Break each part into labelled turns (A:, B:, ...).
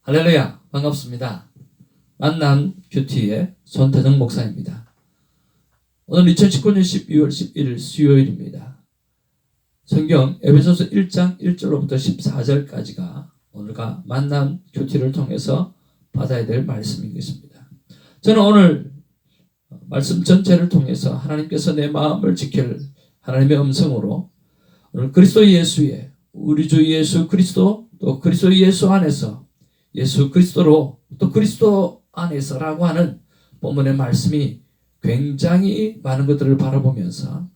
A: 할렐루야, 반갑습니다. 만남 큐티의 손태정 목사입니다. 오늘 2019년 12월 11일 수요일입니다. 성경 에베소서 1장 1절로부터 14절까지가 오늘과 만남 큐티를 통해서 받아야 될 말씀이겠습니다. 저는 오늘 말씀 전체를 통해서 하나님께서 내 마음을 지킬 하나님의 음성으로 오늘 그리스도 예수의 우리 주 예수 그리스도 또 그리스도 예수 안에서 예수 그리스도로 또 그리스도 안에서라고 하는 본문의 말씀이 굉장히 많은 것들을 바라보면서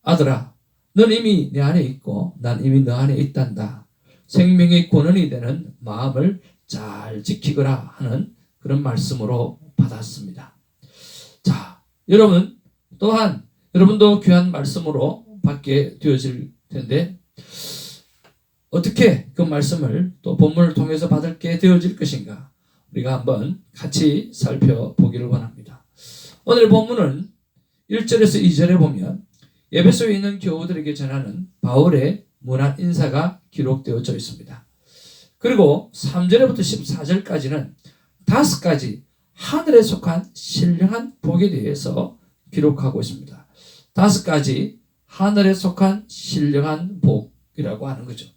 A: 아들아 넌 이미 내 안에 있고 난 이미 너 안에 있단다. 생명의 근원이 되는 마음을 잘 지키거라 하는 그런 말씀으로 받았습니다. 자, 여러분 또한 여러분도 귀한 말씀으로 받게 되어질 텐데 어떻게 그 말씀을 또 본문을 통해서 받게 되어질 것인가 우리가 한번 같이 살펴보기를 원합니다. 오늘 본문은 1절에서 2절에 보면 에베소에 있는 교우들에게 전하는 바울의 문안 인사가 기록되어져 있습니다. 그리고 3절부터 14절까지는 5가지 하늘에 속한 신령한 복에 대해서 기록하고 있습니다. 5가지 하늘에 속한 신령한 복이라고 하는 거죠.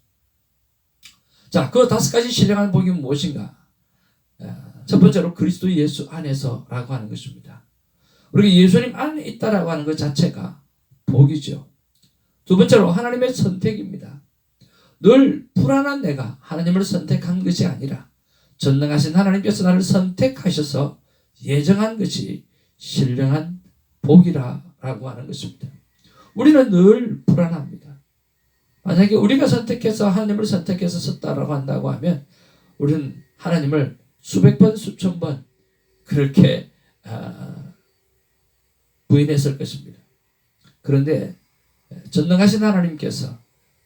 A: 자, 그 5가지 신령한 복이 무엇인가? 첫 번째로 그리스도 예수 안에서라고 하는 것입니다. 우리가 예수님 안에 있다라고 하는 것 자체가 복이죠. 두 번째로 하나님의 선택입니다. 늘 불안한 내가 하나님을 선택한 것이 아니라 전능하신 하나님께서 나를 선택하셔서 예정한 것이 신령한 복이라고 하는 것입니다. 우리는 늘 불안합니다. 만약에 우리가 선택해서 하나님을 선택해서 썼다라고 한다고 하면 우리는 하나님을 수백 번 수천 번 그렇게 부인했을 것입니다. 그런데 전능하신 하나님께서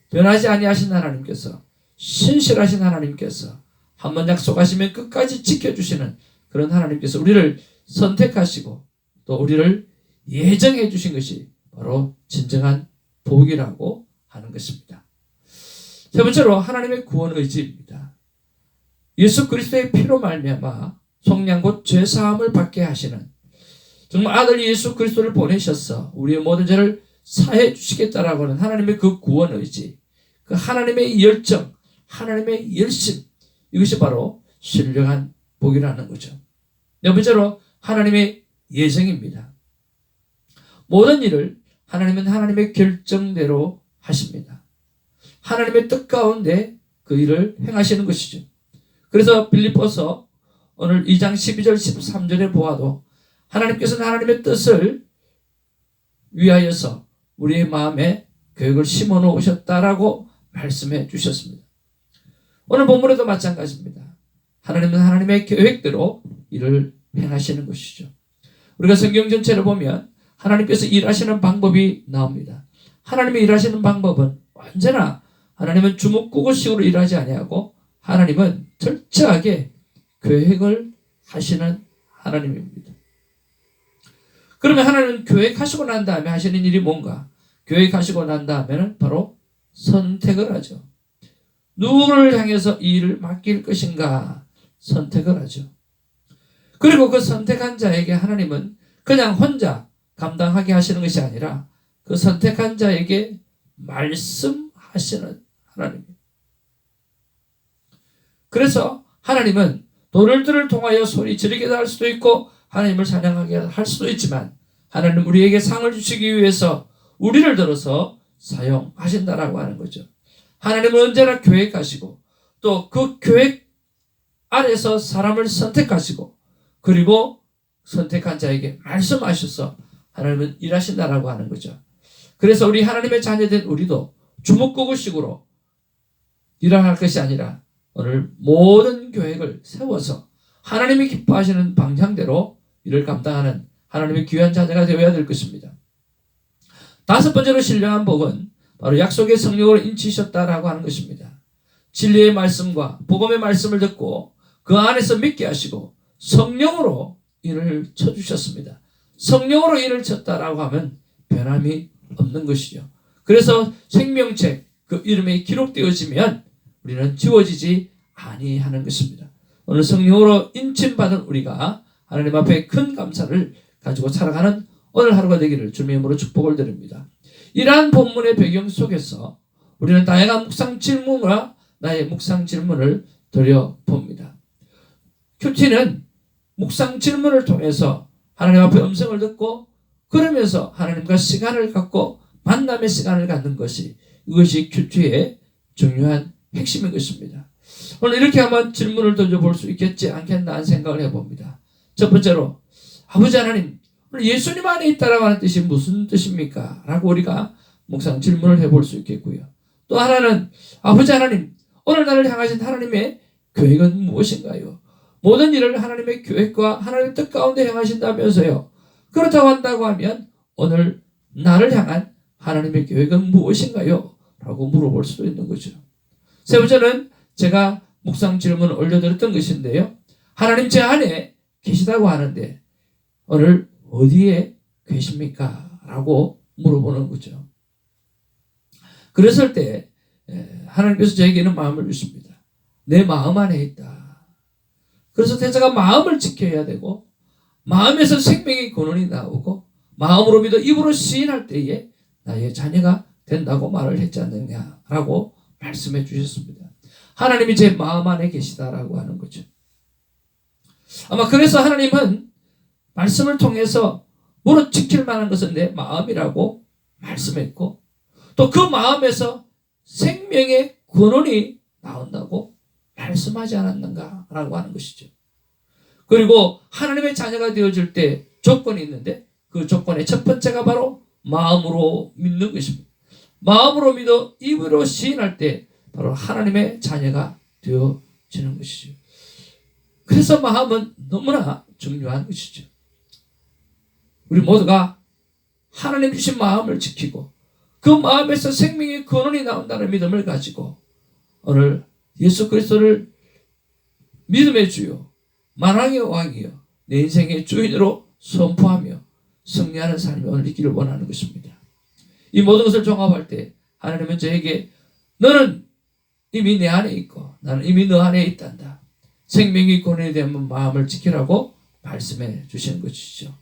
A: 변하지 아니하신 하나님께서 신실하신 하나님께서 한번 약속하시면 끝까지 지켜주시는 그런 하나님께서 우리를 선택하시고 또 우리를 예정해 주신 것이 바로 진정한 복이라고 하는 것입니다. 세 번째로 하나님의 구원 의지입니다. 예수 그리스도의 피로 말미암아 속량 곧 죄사함을 받게 하시는 정말 아들 예수 그리스도를 보내셔서 우리의 모든 죄를 사해 주시겠다라고 하는 하나님의 그 구원 의지, 그 하나님의 열정, 하나님의 열심, 이것이 바로 신령한 복이라는 거죠. 네 번째로 하나님의 예정입니다. 모든 일을 하나님은 하나님의 결정대로 하십니다. 하나님의 뜻 가운데 그 일을 행하시는 것이죠. 그래서 빌립보서 오늘 2장 12절 13절에 보아도 하나님께서는 하나님의 뜻을 위하여서 우리의 마음에 계획을 심어 놓으셨다라고 말씀해 주셨습니다. 오늘 본문에도 마찬가지입니다. 하나님은 하나님의 계획대로 일을 행하시는 것이죠. 우리가 성경 전체를 보면 하나님께서 일하시는 방법이 나옵니다. 하나님의 일하시는 방법은 언제나 하나님은 주먹구구식으로 일하지 아니하고 하나님은 철저하게 계획을 하시는 하나님입니다. 그러면 하나님은 계획하시고 난 다음에 하시는 일이 뭔가? 계획하시고 난 다음에는 바로 선택을 하죠. 누구를 향해서 이 일을 맡길 것인가 선택을 하죠. 그리고 그 선택한 자에게 하나님은 그냥 혼자 감당하게 하시는 것이 아니라 그 선택한 자에게 말씀하시는 하나님입니다. 그래서 하나님은 도를들을 통하여 소리 지르게 할 수도 있고 하나님을 찬양하게 할 수도 있지만 하나님은 우리에게 상을 주시기 위해서 우리를 들어서 사용하신다라고 하는 거죠. 하나님은 언제나 계획하시고 또 그 계획 아래서 사람을 선택하시고 그리고 선택한 자에게 말씀하셔서 하나님은 일하신다라고 하는 거죠. 그래서 우리 하나님의 자녀된 우리도 주먹구구식으로 일할 것이 아니라 오늘 모든 계획을 세워서 하나님이 기뻐하시는 방향대로 일을 감당하는 하나님의 귀한 자녀가 되어야 될 것입니다. 5번째로 신령한 복은 바로 약속의 성령으로 인치셨다라고 하는 것입니다. 진리의 말씀과 복음의 말씀을 듣고 그 안에서 믿게 하시고 성령으로 일을 쳐주셨습니다. 성령으로 일을 쳤다라고 하면 변함이 없는 것이죠. 그래서 생명책 그 이름이 기록되어지면 우리는 지워지지 아니하는 것입니다. 오늘 성령으로 인침받은 우리가 하나님 앞에 큰 감사를 가지고 살아가는 오늘 하루가 되기를 주님의 이름으로 축복을 드립니다. 이러한 본문의 배경 속에서 우리는 다양한 묵상 질문과 나의 묵상 질문을 드려봅니다. 큐티는 묵상 질문을 통해서 하나님 앞에 음성을 듣고 그러면서 하나님과 시간을 갖고 만남의 시간을 갖는 것이 이것이 큐티의 중요한 핵심인 것입니다. 오늘 이렇게 한번 질문을 던져볼 수 있겠지 않겠나 하는 생각을 해봅니다. 첫 번째로 아버지 하나님 오늘 예수님 안에 있다라고 하는 뜻이 무슨 뜻입니까? 라고 우리가 묵상 질문을 해볼 수 있겠고요. 또 하나는 아버지 하나님 오늘 나를 향하신 하나님의 계획은 무엇인가요? 모든 일을 하나님의 계획과 하나님의 뜻 가운데 행하신다면서요. 그렇다고 한다고 하면 오늘 나를 향한 하나님의 계획은 무엇인가요? 라고 물어볼 수도 있는 거죠. 세 번째는 제가 묵상 질문을 올려드렸던 것인데요. 하나님 제 안에 계시다고 하는데 오늘 어디에 계십니까? 라고 물어보는 거죠. 그랬을 때 하나님께서 저에게는 마음을 주십니다. 내 마음 안에 있다. 그래서 제가 마음을 지켜야 되고 마음에서 생명의 근원이 나오고 마음으로 믿어 입으로 시인할 때에 나의 자녀가 된다고 말을 했지 않느냐라고 말씀해 주셨습니다. 하나님이 제 마음 안에 계시다라고 하는 거죠. 아마 그래서 하나님은 말씀을 통해서 무릇 지킬 만한 것은 내 마음이라고 말씀했고 또 그 마음에서 생명의 근원이 나온다고 말씀하지 않았는가라고 하는 것이죠. 그리고 하나님의 자녀가 되어질 때 조건이 있는데 그 조건의 첫 번째가 바로 마음으로 믿는 것입니다. 마음으로 믿어 입으로 시인할 때 바로 하나님의 자녀가 되어지는 것이죠. 그래서 마음은 너무나 중요한 것이죠. 우리 모두가 하나님 주신 마음을 지키고 그 마음에서 생명의 근원이 나온다는 믿음을 가지고 오늘 예수 그리스도를 믿음의 주요 만왕의 왕이요 내 인생의 주인으로 선포하며 승리하는 삶이 오늘 있기를 원하는 것입니다. 이 모든 것을 종합할 때 하나님은 저에게 너는 이미 내 안에 있고 나는 이미 너 안에 있단다. 생명의 근원에 대한 마음을 지키라고 말씀해 주시는 것이죠.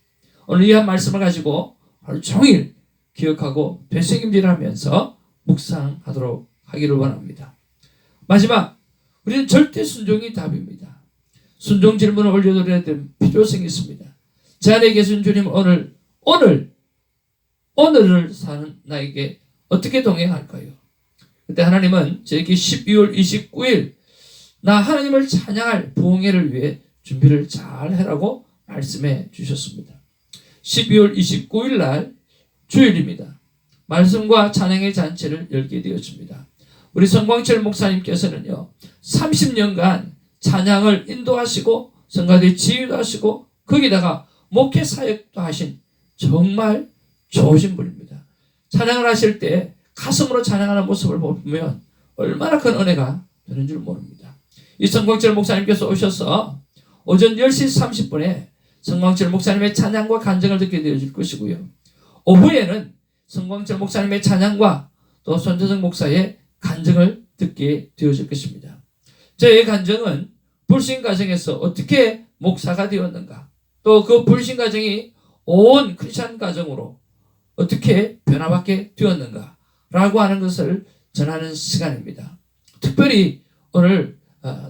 A: 오늘 이 한 말씀을 가지고 하루 종일 기억하고 되새김질하면서 묵상하도록 하기를 원합니다. 마지막 우리는 절대 순종이 답입니다. 순종 질문을 올려드려야 될 필요성이 있습니다. 제 안에 계신 주님 오늘을 사는 나에게 어떻게 동행할까요? 그때 하나님은 저에게 12월 29일 나 하나님을 찬양할 부흥회를 위해 준비를 잘 해라고 말씀해 주셨습니다. 12월 29일 날 주일입니다. 말씀과 찬양의 잔치를 열게 되었습니다. 우리 성광철 목사님께서는요 30년간 찬양을 인도하시고 성가대 지휘도 하시고 거기다가 목회 사역도 하신 정말 좋으신 분입니다. 찬양을 하실 때 가슴으로 찬양하는 모습을 보면 얼마나 큰 은혜가 되는 줄 모릅니다. 이 성광철 목사님께서 오셔서 오전 10시 30분에 성광철 목사님의 찬양과 간증을 듣게 되어질 것이고요. 오후에는 성광철 목사님의 찬양과 또 손재정 목사의 간증을 듣게 되어질 것입니다. 저의 간증은 불신 가정에서 어떻게 목사가 되었는가, 또 그 불신 가정이 온 크리스찬 가정으로 어떻게 변화받게 되었는가 라고 하는 것을 전하는 시간입니다. 특별히 오늘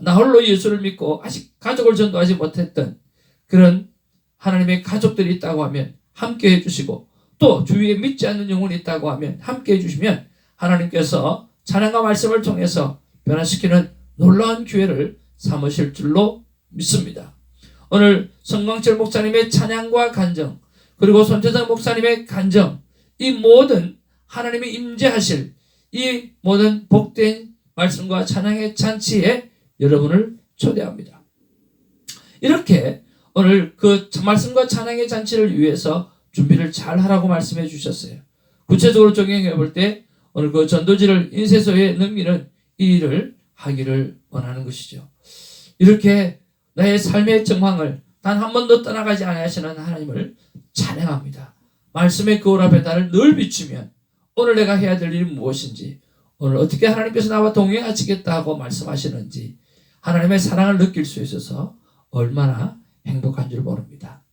A: 나 홀로 예수를 믿고 아직 가족을 전도하지 못했던 그런 하나님의 가족들이 있다고 하면 함께 해주시고 또 주위에 믿지 않는 영혼이 있다고 하면 함께 해주시면 하나님께서 찬양과 말씀을 통해서 변화시키는 놀라운 기회를 삼으실 줄로 믿습니다. 오늘 성광철 목사님의 찬양과 간증 그리고 손재정 목사님의 간증 이 모든 하나님이 임재하실 이 모든 복된 말씀과 찬양의 잔치에 여러분을 초대합니다. 이렇게 오늘 그 말씀과 찬양의 잔치를 위해서 준비를 잘 하라고 말씀해 주셨어요. 구체적으로 적용해 볼 때 오늘 그 전도지를 인쇄소에 넘기는 이 일을 하기를 원하는 것이죠. 이렇게 나의 삶의 정황을 단 한 번도 떠나가지 아니하시는 하나님을 찬양합니다. 말씀의 거울 앞에 나를 늘 비추면 오늘 내가 해야 될 일이 무엇인지 오늘 어떻게 하나님께서 나와 동행하시겠다 하고 말씀하시는지 하나님의 사랑을 느낄 수 있어서 얼마나 행복한 줄 모릅니다.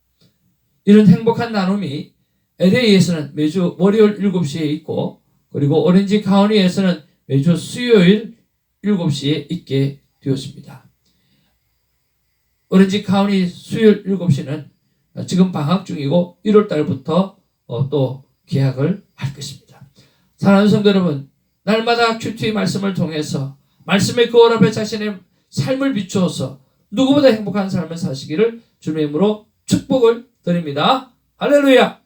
A: 이런 행복한 나눔이 LA에서는 매주 월요일 7시에 있고 그리고 오렌지 카운티에서는 매주 수요일 7시에 있게 되었습니다. 오렌지 카운티 수요일 7시는 지금 방학 중이고 1월 달부터 또 계약을 할 것입니다. 사랑하는 성도 여러분, 날마다 큐티의 말씀을 통해서 말씀의 거울 앞에 자신의 삶을 비추어서 누구보다 행복한 삶을 사시기를 주님의 이름으로 축복을 드립니다. 할렐루야!